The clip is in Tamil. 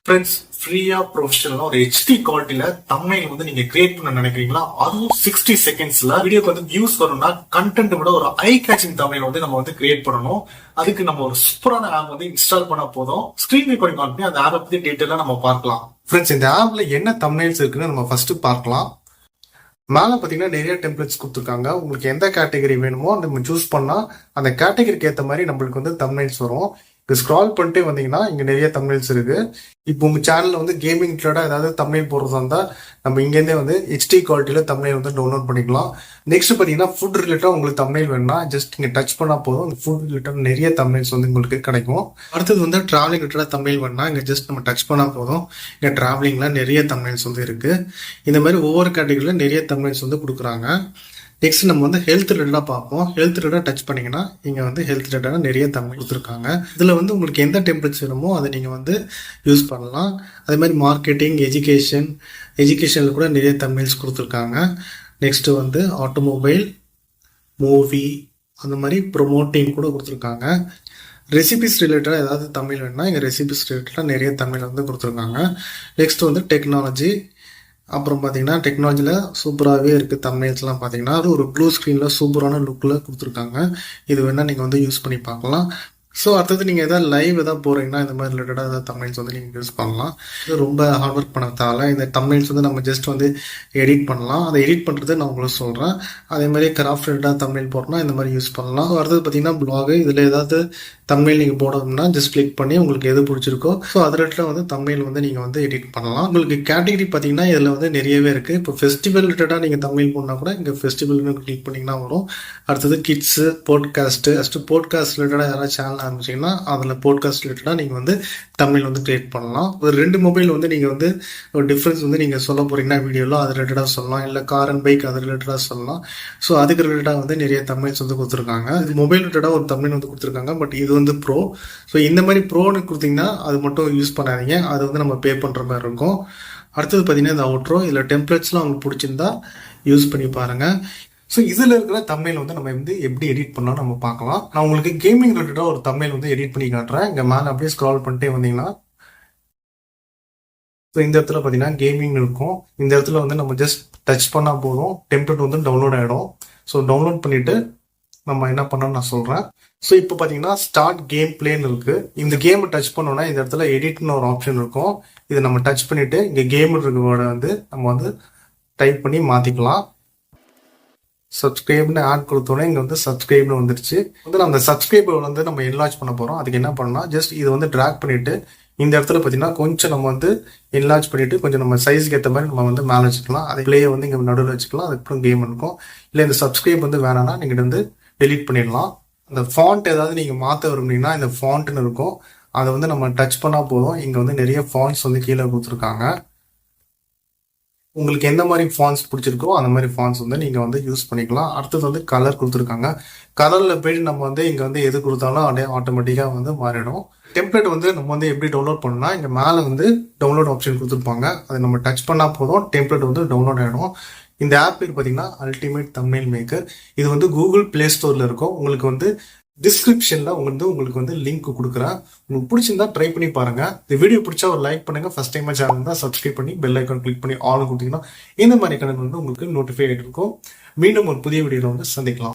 ஃப்ரெண்ட்ஸ், ஃப்ரீயா ப்ரொஃபஷனலா ஒரு ஹெச்டி குவாலிட்டியில தம்ப்நெயில் வந்து நீங்க கிரியேட் பண்ண நினைக்கிறீங்களா? அதுவும் 60 செகண்ட்ஸ்ல வீடியோக்கு வந்து வியூஸ் வரும்னா கண்டென்ட் விட ஒரு ஐ கேச்சிங் தம்ப்நெயில் வந்து நம்ம வந்து கிரியேட் பண்ணணும். அதுக்கு நம்ம ஒரு சூப்பரான ஆப் வந்து இன்ஸ்டால் பண்ணா போதும். ஸ்கிரீன் ரெக்கார்டிங் ஆன் பண்ணி அந்த ஆப் பத்தி டீடைலா நம்ம பார்க்கலாம். ஃப்ரெண்ட்ஸ், இந்த ஆப்ல என்ன தம்ப்நெயில்ஸ் இருக்குன்னு நம்ம ஃபர்ஸ்ட் பார்க்கலாம். மேல பாத்தீங்கன்னா நிறைய டெம்ப்ளேட்ஸ் கொடுத்துருக்காங்க. உங்களுக்கு எந்த கேட்டகரி வேணுமோ நம்ம சூஸ் பண்ணா அந்த கேட்டகரிக்கு ஏற்ற மாதிரி நம்மளுக்கு வந்து தம்ப்நெயில்ஸ் வரும். இப்போ ஸ்க்ரால் பண்ணிட்டே வந்தீங்கன்னா இங்க நிறைய தம்ப்நெயில்ஸ் இருக்கு. இப்போ உங்க சேனல்ல வந்து கேமிங் ரிலேட்டடா ஏதாவது தம்ப்நெயில் போடுறதா இருந்தா நம்ம இங்கேருந்தே வந்து ஹெச்டி குவாலிட்டியில தம்ப்நெயில் வந்து டவுன்லோட் பண்ணிக்கலாம். நெக்ஸ்ட் பாத்தீங்கன்னா ஃபுட் ரிலேட்டடா உங்களுக்கு தம்ப்நெயில் வேணும்னா ஜஸ்ட் நீங்க டச் பண்ணா போதும் அந்த ஃபுட் ரிலேட்டட் நிறைய தம்ப்நெயில்ஸ் வந்து உங்களுக்கு கிடைக்கும். அடுத்தது வந்து டிராவலிங் ரிலேட்டடா தம்ப்நெயில் வேணும்னா இங்க ஜஸ்ட் நம்ம டச் பண்ணா போதும் இங்க டிராவலிங்ல நிறைய தம்ப்நெயில்ஸ் வந்து இருக்கு. இந்த மாதிரி ஒவ்வொரு கேட்டகரியில நிறைய தம்ப்நெயில்ஸ் வந்து கொடுக்குறாங்க. நெக்ஸ்ட் நம்ம வந்து ஹெல்த் ரிலேட்டடாக பார்ப்போம். ஹெல்த் ரிலேட்டடாக டச் பண்ணிங்கன்னா இங்கே வந்து ஹெல்த் ரிலேட்டடாக நிறைய தம்ப்நெயில் கொடுத்துருக்காங்க. இதில் வந்து உங்களுக்கு எந்த டெம்ப்ளேட்ஸ் வேணுமோ அதை நீங்கள் வந்து யூஸ் பண்ணலாம். அதே மாதிரி மார்க்கெட்டிங், எஜுகேஷனில் கூட நிறைய தம்ப்நெயில்ஸ் கொடுத்துருக்காங்க. நெக்ஸ்ட்டு வந்து ஆட்டோமொபைல், மூவி, அந்த மாதிரி ப்ரொமோட்டிங் கூட கொடுத்துருக்காங்க. ரெசிபிஸ் ரிலேட்டடாக ஏதாவது தமிழ் வேணும்னா இங்கே ரெசிபிஸ் ரிலேட்டடாக நிறைய தமிழ் வந்து கொடுத்துருக்காங்க. நெக்ஸ்ட் வந்து டெக்னாலஜி, அப்புறம் பார்த்தீங்கன்னா டெக்னாலஜியில் சூப்பராகவே இருக்குது. தம்ப்நெயில்ஸ்லாம் பார்த்தீங்கன்னா அது ஒரு ப்ளூ ஸ்க்ரீனில் சூப்பரான லுக்கில் கொடுத்துருக்காங்க. இது வேணால் நீங்கள் வந்து யூஸ் பண்ணி பார்க்கலாம். ஸோ அடுத்தது நீங்கள் எதாவது லைவ் எதாவது போகிறீங்கன்னா இந்த மாதிரி ரிலேட்டடாக ஏதாவது தம்ப்நெயில்ஸ் வந்து நீங்கள் யூஸ் பண்ணலாம். இது ரொம்ப ஹார்ட் ஒர்க் பண்ண தேவை. இந்த தம்ப்நெயில்ஸ் வந்து நம்ம ஜஸ்ட் வந்து எடிட் பண்ணலாம். அதை எடிட் பண்ணுறது நான் உங்களுக்கு சொல்கிறேன். அதே மாதிரி கிராஃப்ட் ரிலேட்டடாக தம்ப்நெயில் போடணும்னா இந்த மாதிரி யூஸ் பண்ணலாம். அடுத்தது பார்த்தீங்கன்னா பிளாகு, இதில் ஏதாவது தம்ப்நெயில் நீங்கள் போடணும்னா ஜஸ்ட் கிளிக் பண்ணி உங்களுக்கு எது பிடிச்சிருக்கோ ஸோ அது ரிலேட்டடாக வந்து தம்ப்நெயில் வந்து நீங்கள் வந்து எடிட் பண்ணலாம். உங்களுக்கு கேட்டகரி பார்த்தீங்கன்னா இதில் வந்து நிறையவே இருக்குது. இப்போ ஃபெஸ்டிவல் ரிலேட்டடாக நீங்கள் தம்ப்நெயில் போனால் கூட இங்கே ஃபெஸ்டிவல்னு கிளிக் பண்ணிங்கன்னா வரும். அடுத்தது கிட்ஸு, போட்காஸ்ட் ரிலேட்டடாக யாராவது சேனல் ஆரம்பிச்சிங்கன்னா அதில் போட்காஸ்ட் ரிலேட்டடாக நீங்கள் வந்து தம்ப்நெயில் வந்து கிரியேட் பண்ணலாம். ஒரு 2 மொபைல் வந்து நீங்கள் வந்து ஒரு டிஃப்ரென்ஸ் வந்து நீங்கள் சொல்ல போகிறீங்கன்னா வீடியோவில் அது ரிலேட்டடாக சொல்லலாம். இல்லை கார் அண்ட் பைக் அது ரிலேட்டடாக சொல்லலாம். ஸோ அதுக்கு ரிலேட்டடாக வந்து நிறைய தம்ப்நெயில்ஸ் வந்து கொடுத்துருக்காங்க. இது மொபைல் ரிலேட்டடாக ஒரு தம்ப்நெயில் வந்து கொடுத்துருக்காங்க. பட் இது வந்து ப்ரோ. ஸோ இந்த மாதிரி ப்ரோன்னு கொடுத்தீங்கன்னா அது மட்டும் யூஸ் பண்ணாதீங்க. அது வந்து நம்ம பே பண்ணுற மாதிரி இருக்கும். அடுத்தது பார்த்தீங்கன்னா இந்த அவுட்ரோ, இதில் டெம்ப்ளேட்ஸ்லாம் உங்களுக்கு பிடிச்சிருந்தா யூஸ் பண்ணி பாருங்கள். ஸோ இதில் இருக்கிற தம்ப்நெயில் வந்து நம்ம வந்து எப்படி எடிட் பண்ணலாம் நம்ம பார்க்கலாம். நான் உங்களுக்கு கேமிங் ரிலேட்டடாக ஒரு தம்ப்நெயில் வந்து எடிட் பண்ணி காட்டுறேன். இங்கே மேலே அப்படியே ஸ்க்ரால் பண்ணிட்டே வந்தீங்கன்னா ஸோ இந்த இடத்துல பார்த்தீங்கன்னா கேமிங் இருக்கும். இந்த இடத்துல வந்து நம்ம ஜஸ்ட் டச் பண்ணால் போதும் டெம்ப்ளேட் வந்து டவுன்லோட் ஆகிடும். ஸோ டவுன்லோட் பண்ணிவிட்டு நம்ம என்ன பண்ணோம்னு நான் சொல்கிறேன். ஸோ இப்போ பார்த்தீங்கன்னா ஸ்டார்ட் கேம் பிளேன்னு இருக்குது. இந்த கேமை டச் பண்ணோன்னா இந்த இடத்துல எடிட்னு ஒரு ஆப்ஷன் இருக்கும். இதை நம்ம டச் பண்ணிவிட்டு இங்கே கேம் இருக்க வேர்டை வந்து நம்ம வந்து டைப் பண்ணி மாற்றிக்கலாம். சப்ஸ்கிரைப்னு ஆட் கொடுத்தோன்னே இங்கே வந்து சப்ஸ்கிரைப்னு வந்துருச்சு. வந்து நம்ம அந்த சப்ஸ்கிரைபை வந்து நம்ம என்லார்ஜ் பண்ண போகிறோம். அதுக்கு என்ன பண்ணலாம், ஜஸ்ட் இதை வந்து ட்ராக் பண்ணிவிட்டு இந்த இடத்துல பார்த்தீங்கன்னா கொஞ்சம் நம்ம வந்து என்லார்ஜ் பண்ணிவிட்டு கொஞ்சம் நம்ம சைஸ்க்கு ஏற்ற மாதிரி நம்ம வந்து மேலே வச்சுக்கலாம். அது பிளேயை வந்து இங்கே நடுவில் வச்சுக்கலாம். அதுக்கப்புறம் கேம் இருக்கும். இல்லை இந்த சப்ஸ்கிரைப் வந்து வேணாம்னா நீங்கள் வந்து டெலீட் பண்ணிடலாம். அந்த ஃபாண்ட் ஏதாவது நீங்கள் மாற்ற விரும்புனீங்கன்னா இந்த ஃபாண்ட்னு இருக்கும். அதை வந்து நம்ம டச் பண்ணால் போதும். இங்கே வந்து நிறைய ஃபாண்ட்ஸ் வந்து கீழே கொடுத்துருக்காங்க. உங்களுக்கு எந்த மாதிரி ஃபாண்ட்ஸ் பிடிச்சிருக்கோ அந்த மாதிரி ஃபாண்ட்ஸ் வந்து நீங்கள் வந்து யூஸ் பண்ணிக்கலாம். அடுத்தது வந்து கலர் கொடுத்துருக்காங்க. கலரில் போயிட்டு நம்ம வந்து இங்கே வந்து எது கொடுத்தாலும் அப்படியே ஆட்டோமேட்டிக்காக வந்து மாறிடும். டெம்ப்ளேட் வந்து நம்ம வந்து எப்படி டவுன்லோட் பண்ணணும்னா இங்கே மேலே வந்து டவுன்லோட் ஆப்ஷன் கொடுத்துருப்பாங்க. அதை நம்ம டச் பண்ணால் போதும் டெம்ப்ளேட் வந்து டவுன்லோட் ஆகிடும். இந்த ஆப் பேர் பார்த்தீங்கன்னா அல்டிமேட் தம்ப்நெயில் மேக்கர். இது வந்து கூகுள் பிளே ஸ்டோரில் இருக்கும். உங்களுக்கு வந்து டிஸ்கிரிப்ஷனில் உங்களுக்கு வந்து லிங்க் கொடுக்குறேன். உங்களுக்கு பிடிச்சிருந்தா ட்ரை பண்ணி பாருங்கள். இந்த வீடியோ பிடிச்சா ஒரு லைக் பண்ணுங்கள். ஃபஸ்ட் டைமாக சேனல் தான் சப்ஸ்கிரைப் பண்ணி பெல் ஐக்கான் கிளிக் பண்ணி ஆன் கொடுத்தீங்கன்னா இந்த மாதிரி கணக்கு வந்து உங்களுக்கு நோட்டிஃபை ஆகிட்டு இருக்கும். மீண்டும் ஒரு புதிய வீடியோவில் வந்து சந்திக்கலாம்.